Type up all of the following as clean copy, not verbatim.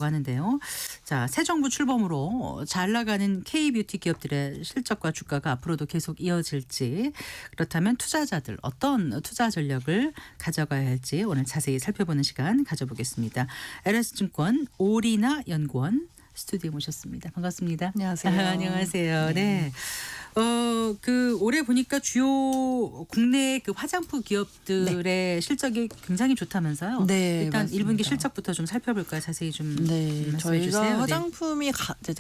하는데요. 자, 새 정부 출범으로 잘 나가는 K뷰티 기업들의 실적과 주가가 앞으로도 계속 이어질지, 그렇다면 투자자들 어떤 투자 전략을 가져가야 할지 오늘 자세히 살펴보는 시간 가져보겠습니다. LS증권 오리나 연구원 스튜디오에 모셨습니다. 반갑습니다. 안녕하세요. 안녕하세요. 네. 올해 보니까 주요 국내 그 화장품 기업들의 실적이 굉장히 좋다면서요? 네, 일단 맞습니다. 1분기 실적부터 좀 살펴볼까요? 자세히 좀 네, 말씀해 저희가 주세요. 화장품이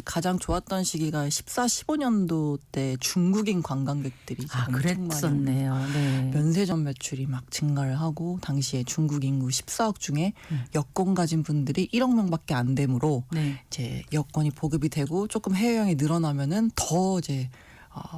가장 좋았던 시기가 14, 15년도 때 중국인 관광객들이 엄청 많이 그랬었네요. 네. 면세점 매출이 막 증가를 하고, 당시에 중국 인구 14억 중에 여권 가진 분들이 1억 명밖에 안 되므로 네. 이제 여권이 보급이 되고 조금 해외여행이 늘어나면은 더 이제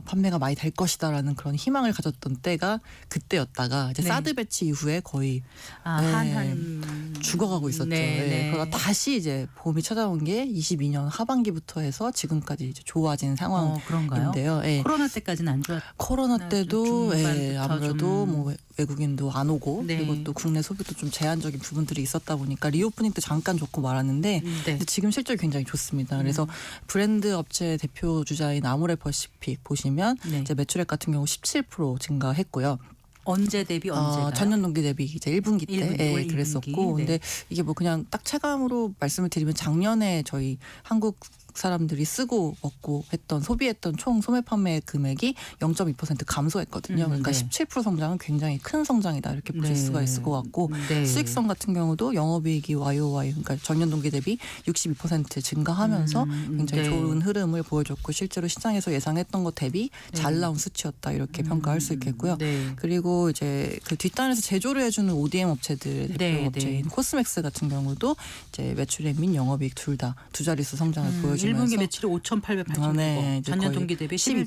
판매가 많이 될 것이다라는 그런 희망을 가졌던 때가 그때였다가 이제 네. 사드 배치 이후에 거의 한한 죽어가고 있었죠. 네, 네. 네. 그러다 다시 이제 봄이 찾아온 게 22년 하반기부터 해서 지금까지 이제 좋아진 그런가요? 상황인데요. 예. 코로나 때까지는 안 좋았. 코로나 때도 중반부터 아무래도 좀. 뭐 외국인도 안 오고, 네. 그리고 또 국내 소비도 좀 제한적인 부분들이 있었다 보니까 리오프닝 때 잠깐 좋고 말았는데 네. 근데 지금 실적이 굉장히 좋습니다. 그래서 브랜드 업체 대표 주자인 아모레퍼시픽 보시면 네. 이제 매출액 같은 경우 17% 증가했고요. 언제 대비 언제가요? 전년 동기 대비 이제 1분기 때 올 1분기. 그랬었고, 네. 근데 이게 뭐 그냥 딱 체감으로 말씀을 드리면 작년에 저희 한국 사람들이 쓰고 먹고 했던 소비했던 총 소매 판매 금액이 0.2% 감소했거든요. 그러니까 네. 17% 성장은 굉장히 큰 성장이다 이렇게 보실 네. 수가 있을 것 같고, 네. 수익성 같은 경우도 영업이익이 YOY 그러니까 전년 동기 대비 62% 증가하면서 굉장히 네. 좋은 흐름을 보여줬고, 실제로 시장에서 예상했던 것 대비 잘 나온 수치였다 이렇게 평가할 수 있겠고요. 네. 그리고 이제 그 뒷단에서 제조를 해주는 ODM 업체들의 대표 네, 업체인 네. 코스맥스 같은 경우도 이제 매출액 및 영업이익 둘 다 두 자릿수 성장을 보여주면서 1분기 매출이 5,880억. 네, 이제 전년 거의 동기 대비 12%.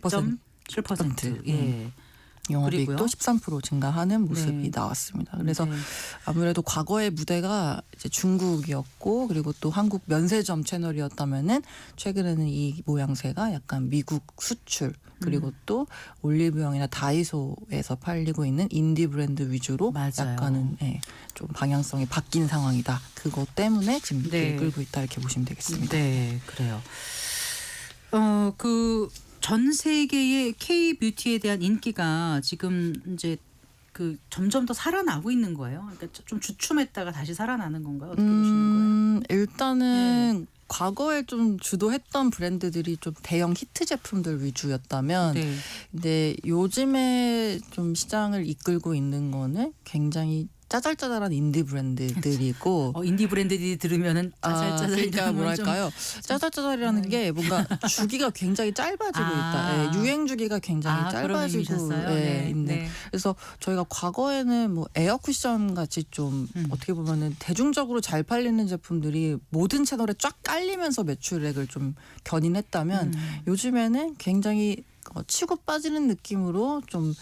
11.7%. 예. 영업이익도 그리고요? 13% 증가하는 모습이 네. 나왔습니다. 그래서 네. 아무래도 과거의 무대가 이제 중국이었고, 그리고 또 한국 면세점 채널이었다면은 최근에는 이 모양새가 약간 미국 수출, 그리고 또 올리브영이나 다이소에서 팔리고 있는 인디 브랜드 위주로 맞아요. 약간은 좀 방향성이 바뀐 상황이다. 그것 때문에 지금 네. 이렇게 끌고 있다 이렇게 보시면 되겠습니다. 네, 그래요. 전 세계의 K-뷰티에 대한 인기가 지금 이제 점점 더 살아나고 있는 거예요. 그러니까 좀 주춤했다가 다시 살아나는 건가요? 어떻게 보시는 거예요? 일단은 과거에 좀 주도했던 브랜드들이 좀 대형 히트 제품들 위주였다면, 네. 근데 요즘에 좀 시장을 이끌고 있는 거는 굉장히 짜잘짜잘한 인디 브랜드들이고, 인디 브랜드들이 들으면은 짜잘짜잘 그러니까 이러면 뭐랄까요, 짜잘짜잘이라는 게 뭔가 주기가 굉장히 짧아지고 있다. 유행 주기가 굉장히 그런 짧아지고 의미셨어요? 네. 있는. 네. 그래서 저희가 과거에는 뭐 에어 쿠션 같이 좀 어떻게 보면은 대중적으로 잘 팔리는 제품들이 모든 채널에 쫙 깔리면서 매출액을 좀 견인했다면, 요즘에는 굉장히 치고 빠지는 느낌으로 좀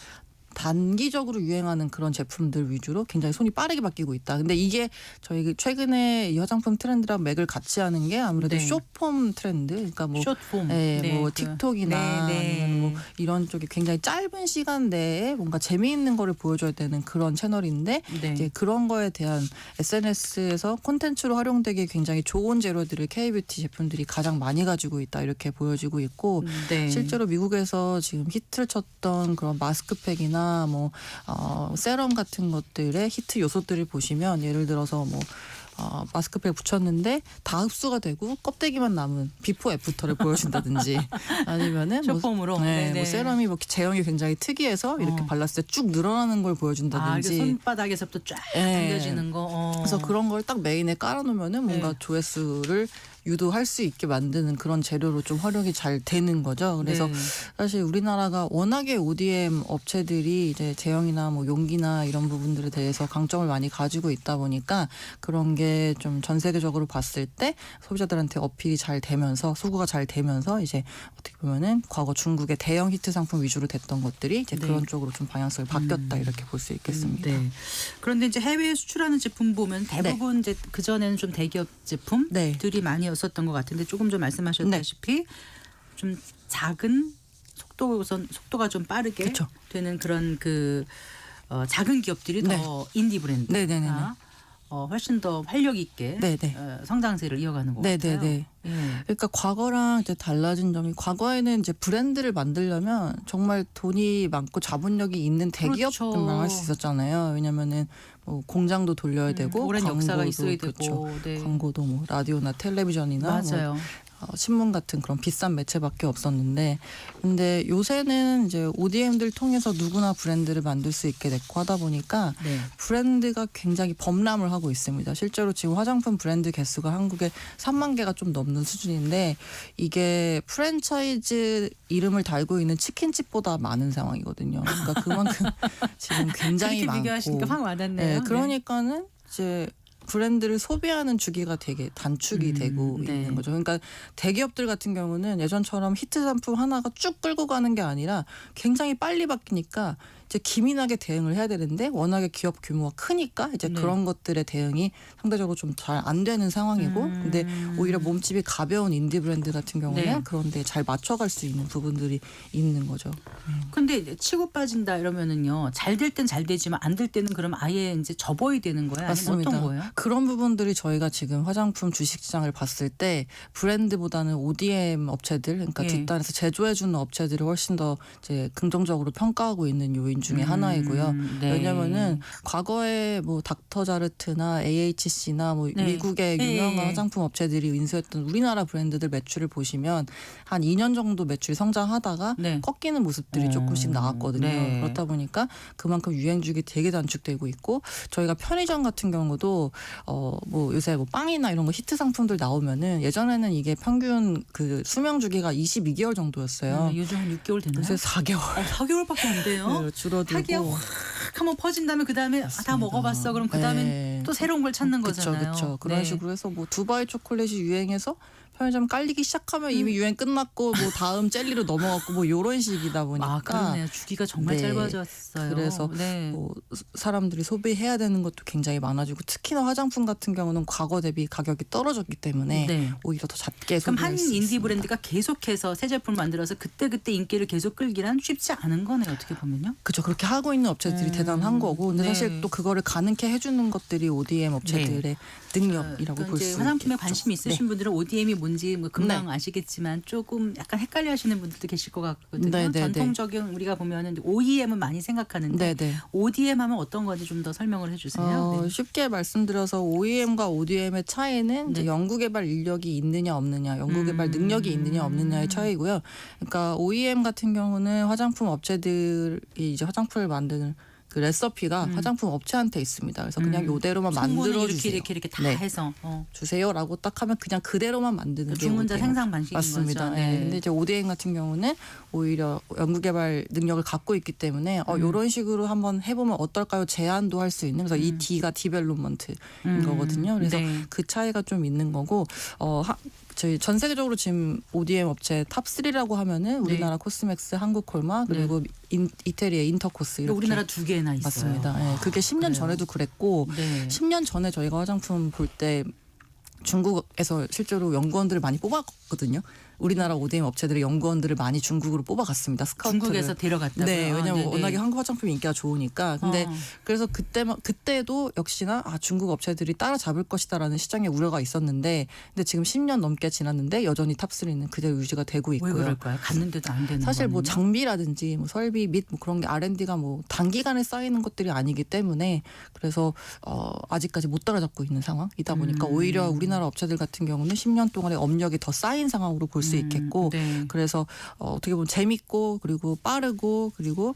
단기적으로 유행하는 그런 제품들 위주로 굉장히 손이 빠르게 바뀌고 있다. 근데 이게 저희 최근에 이 화장품 트렌드랑 맥을 같이 하는 게 아무래도 네. 숏폼 트렌드. 그러니까 뭐 숏폼. 뭐 틱톡이나 아니면 뭐 이런 쪽이 굉장히 짧은 시간 내에 뭔가 재미있는 거를 보여줘야 되는 그런 채널인데, 네. 이제 그런 거에 대한 SNS에서 콘텐츠로 활용되기 굉장히 좋은 재료들을 K뷰티 제품들이 가장 많이 가지고 있다 이렇게 보여지고 있고, 네. 실제로 미국에서 지금 히트를 쳤던 그런 마스크팩이나 뭐 세럼 같은 것들의 히트 요소들을 보시면, 예를 들어서 뭐 마스크팩 붙였는데 다 흡수가 되고 껍데기만 남은 비포 애프터를 보여준다든지, 아니면은 숏폼으로. 뭐 세럼이 뭐 제형이 굉장히 특이해서 이렇게 발랐을 때 쭉 늘어나는 걸 보여준다든지, 이게 손바닥에서부터 쫙 당겨지는 거. 그래서 그런 걸 딱 메인에 깔아놓으면은 뭔가 조회수를 유도할 수 있게 만드는 그런 재료로 좀 활용이 잘 되는 거죠. 그래서 네. 사실 우리나라가 워낙에 ODM 업체들이 이제 제형이나 뭐 용기나 이런 부분들에 대해서 강점을 많이 가지고 있다 보니까, 그런 게 좀 전 세계적으로 봤을 때 소비자들한테 어필이 잘 되면서, 소구가 잘 되면서, 이제 어떻게 보면은 과거 중국의 대형 히트 상품 위주로 됐던 것들이 이제 네. 그런 쪽으로 좀 방향성이 바뀌었다 이렇게 볼 수 있겠습니다. 네. 그런데 이제 해외에 수출하는 제품 보면 대부분 이제 그 전에는 좀 대기업 제품들이 많이었었던 것 같은데, 조금 전 말씀하셨다시피 좀 작은 속도가 좀 빠르게 그쵸. 되는 그런 작은 기업들이 더 인디 브랜드. 네네네. 훨씬 더 활력 있게 네네. 성장세를 이어가는 것 같아요. 네네네. 예. 그러니까 과거랑 이제 달라진 점이 과거에는 이제 브랜드를 만들려면 정말 돈이 많고 자본력이 있는 대기업들만 그렇죠. 할 수 있었잖아요. 왜냐면은 뭐 공장도 돌려야 되고 오랜 역사가 광고도 있어야 되고. 그렇죠. 네. 광고도 뭐 라디오나 텔레비전이나 뭐 맞아요. 신문 같은 그런 비싼 매체밖에 없었는데 근데 요새는 이제 ODM들 통해서 누구나 브랜드를 만들 수 있게 됐고 하다 보니까 네. 브랜드가 굉장히 범람을 하고 있습니다. 실제로 지금 화장품 브랜드 개수가 한국에 3만 개가 좀 넘는 수준인데 이게 프랜차이즈 이름을 달고 있는 치킨집보다 많은 상황이거든요. 그러니까 그만큼 지금 굉장히 그렇게 많고 비교하시니까 확 와닿네요. 네, 그러니까는 이제 브랜드를 소비하는 주기가 되게 단축이 되고 네. 있는 거죠. 그러니까 대기업들 같은 경우는 예전처럼 히트 상품 하나가 쭉 끌고 가는 게 아니라 굉장히 빨리 바뀌니까 이제 기민하게 대응을 해야 되는데 워낙에 기업 규모가 크니까 이제 네. 그런 것들의 대응이 상대적으로 좀 잘 안 되는 상황이고 근데 오히려 몸집이 가벼운 인디 브랜드 같은 경우는 네. 그런데 잘 맞춰갈 수 있는 부분들이 있는 거죠. 근데 이제 치고 빠진다 이러면은요. 잘 될 땐 잘 되지만 안 될 때는 그럼 아예 이제 접어야 되는 거예요? 아니면 맞습니다. 어떤 거예요? 그런 부분들이 저희가 지금 화장품 주식시장을 봤을 때 브랜드보다는 ODM 업체들 그러니까 예. 뒷단에서 제조해주는 업체들을 훨씬 더 이제 긍정적으로 평가하고 있는 요인 중에 하나이고요. 네. 왜냐면은 과거에 뭐 닥터자르트나 AHC나 뭐 네. 미국의 예, 유명한 예. 화장품 업체들이 인수했던 우리나라 브랜드들 매출을 보시면 한 2년 정도 매출이 성장하다가 네. 꺾이는 모습들이 조금씩 나왔거든요. 네. 그렇다 보니까 그만큼 유행주기 되게 단축되고 있고 저희가 편의점 같은 경우도 뭐 요새 뭐 빵이나 이런 거 히트 상품들 나오면은 예전에는 이게 평균 그 수명 주기가 22개월 정도였어요. 요즘 한 6개월 되나요? 요새 4개월 4개월밖에 안 돼요. 네, 줄어들고 타기가 확 한번 퍼진 다음에 그다음에 다 먹어봤어. 그럼 그다음에 네. 또 새로운 걸 찾는 거잖아요. 그렇죠. 그런 네. 식으로 해서 뭐 두바이 초콜릿이 유행해서 편의점 깔리기 시작하면 이미 유행 끝났고 뭐 다음 젤리로 넘어갔고 뭐 이런 식이다 보니까 아, 그러네요. 주기가 정말 네. 짧아졌어요. 그래서 네. 뭐 사람들이 소비해야 되는 것도 굉장히 많아지고 특히나 화장품 같은 경우는 과거 대비 가격이 떨어졌기 때문에 네. 오히려 더 작게 그럼 소비할 한 수 인디 있습니다. 브랜드가 계속해서 새 제품을 만들어서 그때 인기를 계속 끌기란 쉽지 않은 거네요. 어떻게 보면요. 그렇죠. 그렇게 하고 있는 업체들이 대단한 거고 근데 네. 사실 또 그거를 가능케 해주는 것들이 ODM 업체들의 능력이라고 그러니까 볼 이제 수 화장품에 있겠죠. 관심이 있으신 분들은 ODM이 뭔지 뭐 금방 네. 아시겠지만 조금 약간 헷갈려하시는 분들도 계실 것 같거든요. 네, 네, 전통적인 우리가 보면은 OEM은 많이 생각하는데 네네. ODM 하면 어떤 건지 좀 더 설명을 해주세요. 네. 쉽게 말씀드려서 OEM과 ODM의 차이는 이제 네. 연구개발 인력이 있느냐 없느냐, 연구개발 능력이 있느냐 없느냐의 차이고요. 그러니까 OEM 같은 경우는 화장품 업체들이 이제 화장품을 만드는 그 레시피가 화장품 업체한테 있습니다. 그래서 그냥 요대로만 성분을 만들어 이렇게 주세요. 이렇게 다 네. 해서 주세요라고 딱 하면 그냥 그대로만 만드는 게 주문자 ODM. 생산 방식인 맞습니다. 거죠. 네. 네. 근데 이제 ODM 같은 경우는 오히려 연구개발 능력을 갖고 있기 때문에 이런 식으로 한번 해보면 어떨까요? 제안도 할 수 있는 그래서 이 D가 디벨롭먼트인 거거든요. 그래서 네. 그 차이가 좀 있는 거고 저희 전 세계적으로 지금 ODM 업체 탑 3라고 하면은 우리나라 코스맥스, 한국콜마 그리고 이태리의 인터코스 이렇게 우리나라 2개나 있어요. 맞습니다. 네. 그게 10년 그래요. 전에도 그랬고 네. 10년 전에 저희가 화장품 볼 때 중국에서 실제로 연구원들을 많이 뽑았거든요. 우리나라 ODM 업체들의 연구원들을 많이 중국으로 뽑아갔습니다. 스카우트를. 중국에서 데려갔다고요? 네, 왜냐하면 네네. 워낙에 한국 화장품 인기가 좋으니까. 근데 그래서 그때도 역시나 중국 업체들이 따라잡을 것이다라는 시장의 우려가 있었는데, 근데 지금 10년 넘게 지났는데 여전히 탑3는 그대로 유지가 되고 있고요. 왜 그럴까요? 갔는데도 안 되는 사실 뭐 거는요? 장비라든지 뭐 설비 및 뭐 그런 게 R&D가 뭐 단기간에 쌓이는 것들이 아니기 때문에 그래서 아직까지 못 따라잡고 있는 상황이다 보니까 오히려 우리나라 업체들 같은 경우는 10년 동안의 업력이 더 쌓인 상황으로 볼 수 있겠고 네. 그래서 어떻게 보면 재밌고 그리고 빠르고 그리고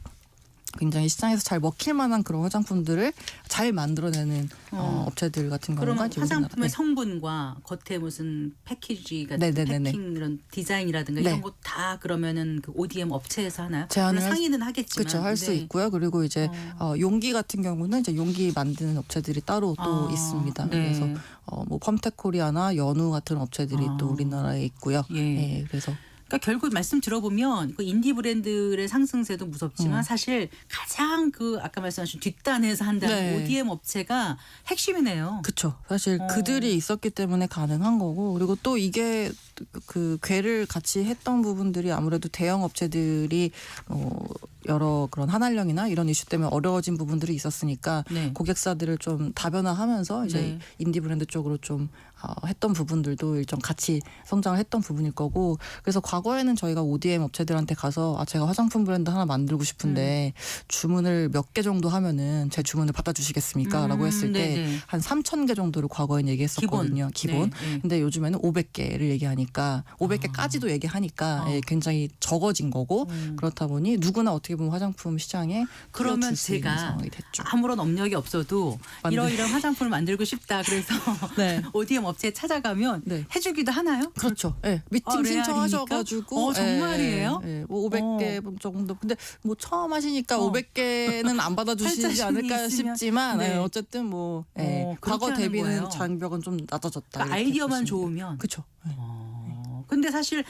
굉장히 시장에서 잘 먹힐 만한 그런 화장품들을 잘 만들어내는 업체들 같은 경우가 그러면 이제 화장품의 우리나라- 네. 성분과 겉에 무슨 패키지 같은 네네네네. 패킹 이런 디자인이라든가 네. 이런 거 다 그러면은 그 ODM 업체에서 하나요? 제안을 물론 상의는 하겠지만 그렇죠. 할 수 네. 있고요. 그리고 이제 용기 같은 경우는 이제 용기 만드는 업체들이 따로 또 아, 있습니다. 네. 그래서 뭐 펌텍코리아나 연우 같은 업체들이 또 우리나라에 있고요. 예. 네, 그래서 그러니까 결국 말씀 들어보면 그 인디 브랜드의 상승세도 무섭지만 사실 가장 그 아까 말씀하신 뒷단에서 한다는 네. ODM 업체가 핵심이네요. 그렇죠. 사실 그들이 있었기 때문에 가능한 거고 그리고 또 이게 그 궤를 같이 했던 부분들이 아무래도 대형 업체들이 여러 그런 한한령이나 이런 이슈 때문에 어려워진 부분들이 있었으니까 네. 고객사들을 좀 다변화하면서 이제 네. 인디 브랜드 쪽으로 좀 했던 부분들도 일정 같이 성장을 했던 부분일 거고 그래서 과거에는 저희가 ODM 업체들한테 가서 제가 화장품 브랜드 하나 만들고 싶은데 주문을 몇 개 정도 하면은 제 주문을 받아주시겠습니까? 라고 했을 때 네네. 한 3,000개 정도를 과거엔 얘기했었거든요. 기본. 네. 근데 요즘에는 500개를 얘기하니까 500개까지도 얘기하니까 굉장히 적어진 거고 그렇다 보니 누구나 어떻게 보면 화장품 시장에 그러면 끼어들 수 있는 제가 상황이 됐죠. 아무런 업력이 없어도 이러이러한 화장품을 만들고 싶다. 그래서 네. ODM 업체에 찾아가면 네. 해주기도 하나요? 그렇죠. 네. 미팅 레알이니까? 신청하셔가지고 정말이에요? 뭐 500개 정도. 근데 뭐 처음 하시니까 500개는 안 받아주시지 팔자신이 않을까 있으면. 싶지만 네. 어쨌든 뭐 그렇게 과거 하는 대비는 거예요. 장벽은 좀 낮아졌다. 그러니까 이렇게 아이디어만 보시면 좋으면. 그렇죠. 근데 사실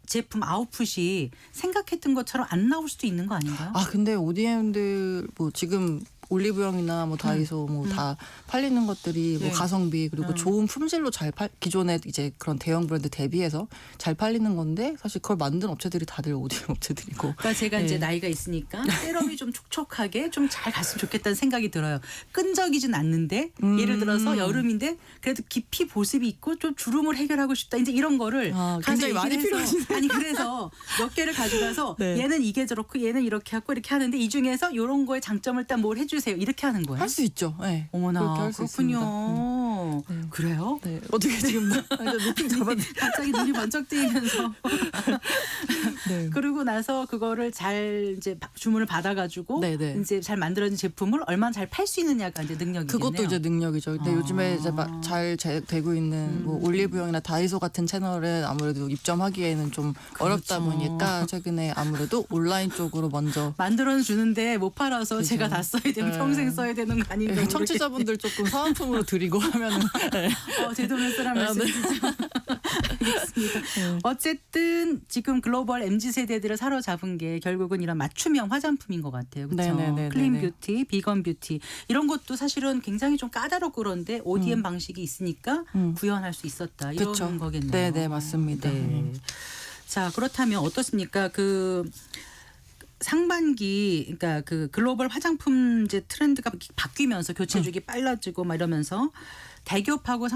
제품 아웃풋이 생각했던 것처럼 안 나올 수도 있는 거 아닌가요? 근데 ODM들 뭐 지금 올리브영이나 뭐 다이소 뭐 다 팔리는 것들이 뭐 네. 가성비 그리고 좋은 품질로 기존에 이제 그런 대형 브랜드 대비해서 잘 팔리는 건데 사실 그걸 만든 업체들이 다들 ODM 업체들이고. 그러니까 제가 네. 이제 나이가 있으니까 셋업이 좀 촉촉하게 좀 잘 갔으면 좋겠다는 생각이 들어요. 끈적이진 않는데 예를 들어서 여름인데 그래도 깊이 보습이 있고 좀 주름을 해결하고 싶다. 이제 이런 거를 가서 굉장히 많이 얘기를 해서 필요하시네. 아니 그래서 몇 개를 가져가서 네. 얘는 이게 저렇고 얘는 이렇게 하고 이렇게 하는데 이 중에서 이런 거에 장점을 딱 뭘 해주세요. 이렇게 하는 거예요. 할 수 있죠. 네. 어머나 그렇게 할 수 그렇군요. 네. 그래요? 네. 어떻게 지금 미팅 잡았는데. 갑자기 눈이 번쩍 뜨이면서 네. 그러고 나서 그거를 잘 이제 주문을 받아가지고 네네. 이제 잘 만들어진 제품을 얼마나 잘 팔 수 있느냐가 이제 능력이겠네요. 그것도 이제 능력이죠. 근데 요즘에 이제 잘 되고 있는 뭐 올리브영이나 다이소 같은 채널은 아무래도 입점하기에는 좀 어렵다 보니까 최근에 아무래도 온라인 쪽으로 먼저 만들어 주는데 못 팔아서 그죠. 제가 다 써야 되면 네. 평생 써야 되는 거 아닌가 모르겠어요. 청취자분들 조금 사은품으로 드리고 하면은 제 돈을 쓰란 말씀이시죠. 알겠습니다. 어쨌든 지금 글로벌 MZ 세대들을 사로잡은 게 결국은 이런 맞춤형 화장품인 것 같아요. 그렇죠? 네네네네네. 클린 뷰티, 비건 뷰티 이런 것도 사실은 굉장히 좀 까다롭고 그런데 ODM 방식이 있으니까 구현할 수 있었다 이런 그쵸. 거겠네요. 네네 맞습니다. 네. 자 그렇다면 어떻습니까? 그 상반기 그러니까 그 글로벌 화장품 이제 트렌드가 바뀌면서 교체주기 빨라지고 막 이러면서 대기업하고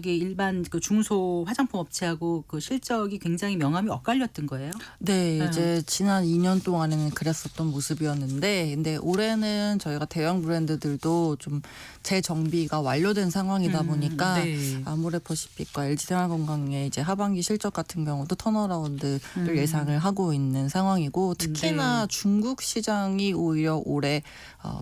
일반 그 중소 화장품 업체하고 그 실적이 굉장히 명암이 엇갈렸던 거예요. 네, 이제 지난 2년 동안에는 그랬었던 모습이었는데, 근데 올해는 저희가 대형 브랜드들도 좀 재정비가 완료된 상황이다 보니까 네. 아모레퍼시픽과 LG생활건강의 이제 하반기 실적 같은 경우도 턴어라운드를 예상을 하고 있는 상황이고, 특히나 중국 시장이 오히려 올해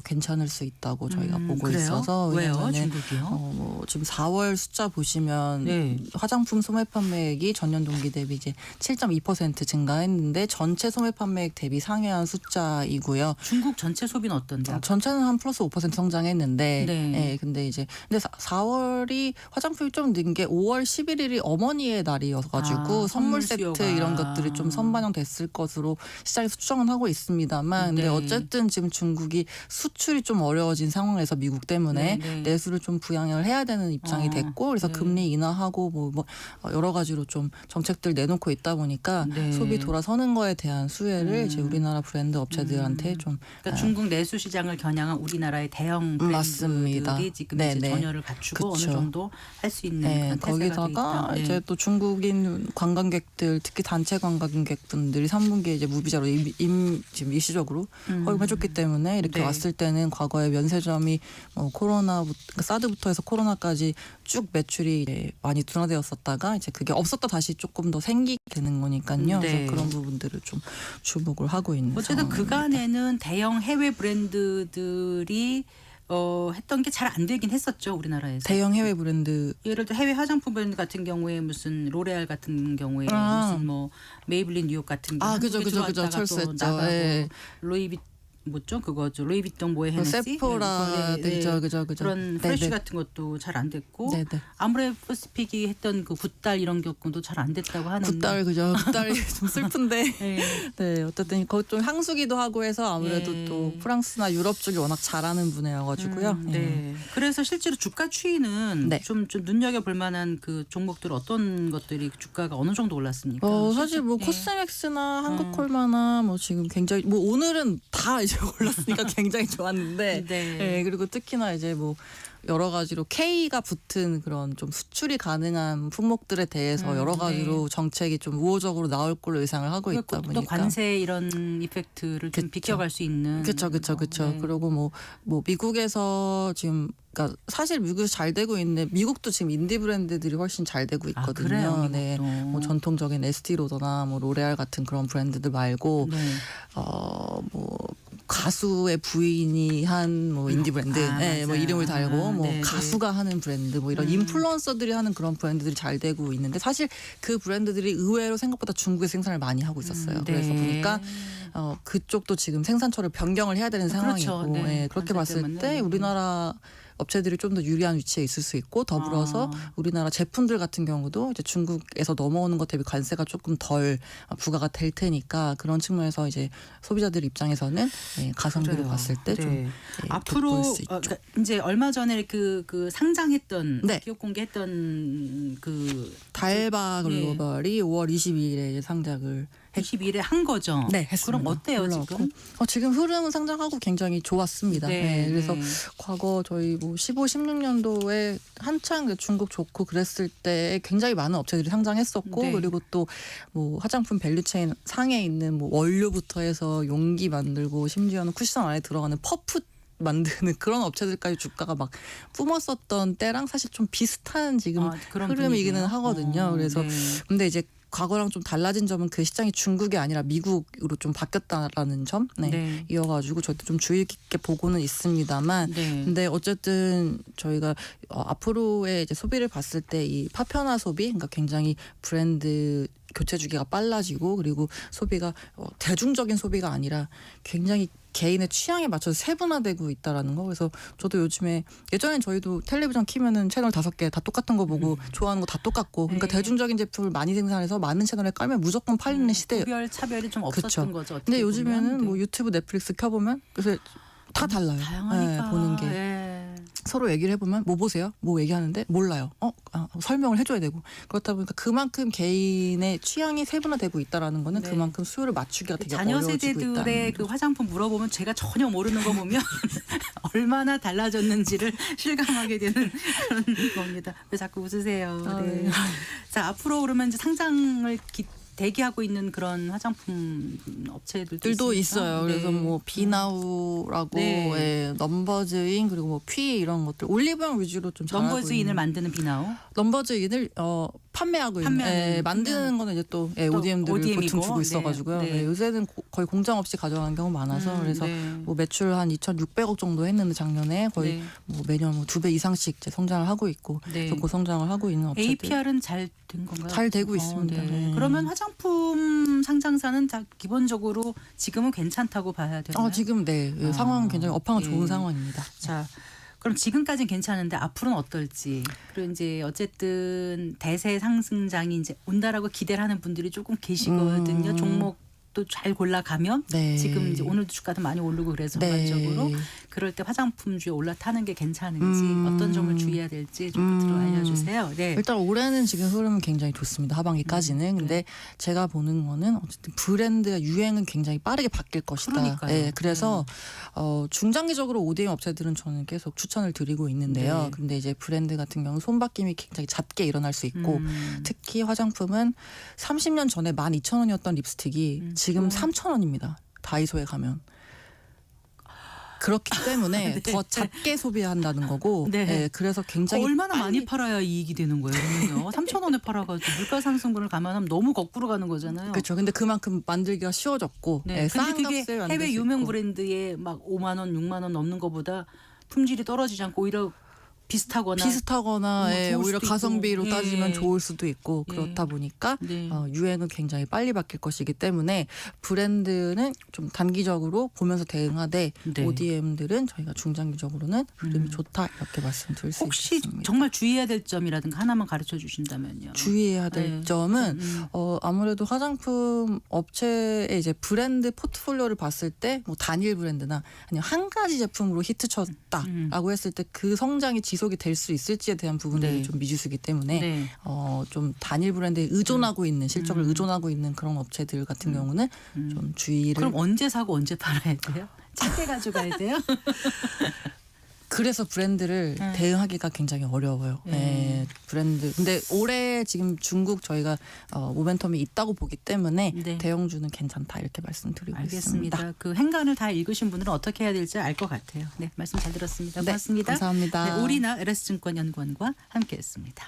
괜찮을 수 있다고 저희가 보고 그래요? 있어서 왜요? 왜냐면은 중국이요? 지금 4월 숫자 보시면 네. 화장품 소매 판매액이 전년 동기 대비 이제 7.2% 증가했는데 전체 소매 판매액 대비 상회한 숫자이고요. 중국 전체 소비는 어떤데요? 전체는 한 플러스 5% 성장했는데, 네. 근데 4월이 화장품이 좀 는 게 5월 11일이 어머니의 날이어가지고 선물 세트 수요가. 이런 것들이 좀 선반영됐을 것으로 시장에서 추정은 하고 있습니다만, 근데 네. 어쨌든 지금 중국이 수출이 좀 어려워진 상황에서 미국 때문에 네. 내수를 좀 부양을 해야 되는 입장이 됐고, 그래서 네. 금리 인하하고 뭐 여러 가지로 좀 정책들 내놓고 있다 보니까 네. 소비 돌아서는 거에 대한 수혜를 이제 우리나라 브랜드 업체들한테 좀 그러니까 중국 내수 시장을 겨냥한 우리나라의 대형 맞습니다. 브랜드들이 지금 이제 네네. 전열을 갖추고 그쵸. 어느 정도 할 수 있는 네, 그런 태세가 돼 거기다가 있다. 이제 또 중국인 관광객들 특히 단체 관광객분들이 3분기에 이제 무비자로 지금 일시적으로 허용해줬기 때문에 이렇게 네. 왔을 때는 과거에 면세점이 사드부터 해서 코로나까지 쭉 매출이 이제 많이 둔화되었었다가 이제 그게 없었다 다시 조금 더 생기게 되는 거니까요. 네. 그래서 그런 부분들을 좀 주목을 하고 있는 어쨌든 상황입니다. 그간에는 대형 해외 브랜드들이 했던 게 잘 안 되긴 했었죠 우리나라에서. 대형 해외 브랜드 예를 들어 해외 화장품 브랜드 같은 경우에 무슨 로레알 같은 경우에 무슨 뭐 메이블린 뉴욕 같은 게 그죠, 한국에 그죠, 그죠. 들어왔다가 또 철수했죠. 나가고 예. 뭐죠? 그거죠. 루이비통 모에 그 헤네시 세포라 그죠. 그런 프레쉬 같은 것도 잘 안 됐고 네네. 아무레 퍼시픽이 했던 그 굿달 이런 경우도 잘 안 됐다고 하는데 굿달 그죠. 굿달이 좀 슬픈데. 네. 네, 어쨌든 그것 좀 향수기도 하고 해서 아무래도 예. 또 프랑스나 유럽 쪽이 워낙 잘하는 분야여가지고요. 예. 네. 그래서 실제로 주가 추이는 네. 좀 눈여겨 볼 만한 그 종목들 어떤 것들이 주가가 어느 정도 올랐습니까? 사실 뭐 예. 코스맥스나 한국콜마나 뭐 지금 굉장히 뭐 오늘은 다 이제 올랐으니까 굉장히 좋았는데, 네. 예, 그리고 특히나 이제 뭐 여러 가지로 K가 붙은 그런 좀 수출이 가능한 품목들에 대해서 여러 가지로 정책이 좀 우호적으로 나올 걸로 예상을 하고 있다 또 보니까 관세 이런 이펙트를 좀 그쵸. 비껴갈 수 있는 그렇죠. 네. 그리고 뭐 미국에서 지금 그러니까 사실 미국에서 잘 되고 있는데 미국도 지금 인디 브랜드들이 훨씬 잘 되고 있거든요. 그래요? 네, 미국도. 뭐 전통적인 에스티로더나 뭐 로레알 같은 그런 브랜드들 말고 네. 뭐 가수의 부인이 한 뭐 인디 브랜드, 네, 뭐 맞아요. 이름을 달고 뭐 네, 가수가 하는 브랜드, 뭐 이런 인플루언서들이 하는 그런 브랜드들이 잘 되고 있는데 사실 그 브랜드들이 의외로 생각보다 중국에 생산을 많이 하고 있었어요. 네. 그래서 보니까 그쪽도 지금 생산처를 변경을 해야 되는 그렇죠. 상황이고, 네. 예, 그렇게 관세 봤을 때문에. 때 우리나라 업체들이 좀 더 유리한 위치에 있을 수 있고 더불어서 우리나라 제품들 같은 경우도 이제 중국에서 넘어오는 것 대비 관세가 조금 덜 부과가 될 테니까 그런 측면에서 이제 소비자들 입장에서는 가성비를 그래요. 봤을 때 좀 네. 앞으로 돋보일 수 있죠. 그러니까 이제 얼마 전에 그 상장했던 네. 기업 공개했던 그 달바 글로벌이 5월 22일에 상장을 22일에 한 거죠. 네, 했습니다. 그럼 어때요 올라왔고. 지금? 지금 흐름은 상장하고 굉장히 좋았습니다. 네, 그래서 네. 과거 저희 뭐 15, 16년도에 한창 중국 좋고 그랬을 때 굉장히 많은 업체들이 상장했었고 네. 그리고 또 뭐 화장품 밸류체인 상에 있는 뭐 원료부터 해서 용기 만들고 심지어는 쿠션 안에 들어가는 퍼프 만드는 그런 업체들까지 주가가 막 뿜었었던 때랑 사실 좀 비슷한 지금 그런 흐름이기는 분위기예요? 하거든요. 그래서 네. 근데 이제 과거랑 좀 달라진 점은 그 시장이 중국이 아니라 미국으로 좀 바뀌었다라는 점. 네. 네. 이어가지고 저도 좀 주의 깊게 보고는 있습니다만. 네. 근데 어쨌든 저희가 앞으로의 이제 소비를 봤을 때 이 파편화 소비, 그러니까 굉장히 브랜드 교체 주기가 빨라지고 그리고 소비가 대중적인 소비가 아니라 굉장히 개인의 취향에 맞춰서 세분화되고 있다라는 거. 그래서 저도 요즘에 예전엔 저희도 텔레비전 키면은 채널 5개 다 똑같은 거 보고 좋아하는 거 다 똑같고 그러니까 네. 대중적인 제품을 많이 생산해서 많은 채널에 깔면 무조건 팔리는 시대예요. 구별 차별이 좀 없었던 그쵸. 거죠. 어떻게 근데 보면. 요즘에는 네. 뭐 유튜브, 넷플릭스 켜보면 그래서 다 달라요. 다양하니까 네, 보는 게. 예. 서로 얘기를 해보면 뭐 보세요? 뭐 얘기하는데 몰라요. 설명을 해줘야 되고 그렇다 보니까 그만큼 개인의 취향이 세분화되고 있다라는 거는 네. 그만큼 수요를 맞추기가 되게 자녀 어려워지고 있다는 세대들의 그 화장품 물어보면 제가 전혀 모르는 거 보면 얼마나 달라졌는지를 실감하게 되는 그런 겁니다. 왜 자꾸 웃으세요? 네. 네. 자 앞으로 그러면 이제 상장을 대기하고 있는 그런 화장품 업체들도 들도 있습니까? 있어요. 네. 그래서 뭐 비나우라고 네. 예, 넘버즈인 그리고 뭐 퀴 이런 것들 올리브영 위주로 좀 잘하고 넘버즈인을 있는 만드는 비나우. 넘버즈인을 판매하고 있는 판매하는, 만드는 거는 이제 또 ODM들을 ODM 이고. 보통 주고 있어가지고요. 네. 네, 요새는 거의 공장 없이 가져가는 경우 많아서 그래서 네. 뭐 매출 한 2,600억 정도 했는데 작년에 거의 네. 뭐 매년 뭐 2배 이상씩 이제 성장을 하고 있고 네. 그래서 고성장을 하고 있는 업체들. APR은 잘 된 건가요? 잘 되고 있습니다. 네. 네. 그러면 화장품 상장사는 다 기본적으로 지금은 괜찮다고 봐야 되나요? 지금 네 상황은 굉장히 업황은 예. 좋은 상황입니다. 자, 그럼 지금까지는 괜찮은데 앞으로는 어떨지. 그리고 이제 어쨌든 대세 상승장이 이제 온다라고 기대를 하는 분들이 조금 계시거든요. 종목도 잘 골라가면 네. 지금 이제 오늘도 주가도 많이 오르고 그래서 네. 전반적으로 그럴 때 화장품주에 올라타는 게 괜찮은지 어떤 점을 주의해야 될지 좀 끝으로 알려주세요. 네. 일단 올해는 지금 흐름은 굉장히 좋습니다. 하반기까지는. 근데 제가 보는 거는 어쨌든 브랜드의 유행은 굉장히 빠르게 바뀔 것이다. 그러니까요. 네, 그래서 중장기적으로 ODM 업체들은 저는 계속 추천을 드리고 있는데요. 네. 근데 이제 브랜드 같은 경우 손바뀜이 굉장히 잦게 일어날 수 있고 특히 화장품은 30년 전에 12,000원이었던 립스틱이 지금 3,000원입니다. 다이소에 가면. 그렇기 때문에 네. 더 작게 소비한다는 거고 네. 네, 그래서 굉장히 얼마나 많이 빨리 팔아야 이익이 되는 거예요? 그러면요. 3,000원에 팔아가지고 물가 상승분을 감안하면 너무 거꾸로 가는 거잖아요. 그렇죠. 근데 그만큼 만들기가 쉬워졌고 네. 네, 근데 싼 그게 값에 만들 해외 수 유명 있고. 브랜드에 막 5만 원, 6만 원 넘는 것보다 품질이 떨어지지 않고 오히려 비슷하거나 예, 좋을 오히려 수도 가성비로 있고. 따지면 예. 좋을 수도 있고 예. 그렇다 보니까 네. 유행은 굉장히 빨리 바뀔 것이기 때문에 브랜드는 좀 단기적으로 보면서 대응하되 네. ODM들은 저희가 중장기적으로는 흐름이 좋다 이렇게 말씀드릴 수 혹시 있습니다. 정말 주의해야 될 점이라든가 하나만 가르쳐 주신다면요. 주의해야 될 네. 점은 아무래도 화장품 업체의 이제 브랜드 포트폴리오를 봤을 때 뭐 단일 브랜드나 아니면 한 가지 제품으로 히트쳤다라고 했을 때 그 성장이 지속이 될 수 있을지에 대한 부분들이 네. 좀 미지수이기 때문에 네. 좀 단일 브랜드에 의존하고 있는 실적을 의존하고 있는 그런 업체들 같은 경우는 좀 주의를 그럼 언제 사고 언제 팔아야 돼요? 작게 가져가야 돼요? 그래서 브랜드를 대응하기가 굉장히 어려워요. 네, 브랜드. 근데 올해 지금 중국 저희가 모멘텀이 있다고 보기 때문에 네. 대형주는 괜찮다 이렇게 말씀드리고 있습니다. 알겠습니다. 그 행간을 다 읽으신 분들은 어떻게 해야 될지 알 것 같아요. 네, 말씀 잘 들었습니다. 네, 고맙습니다. 감사합니다. 네, 오리나 LS증권연구원과 함께했습니다.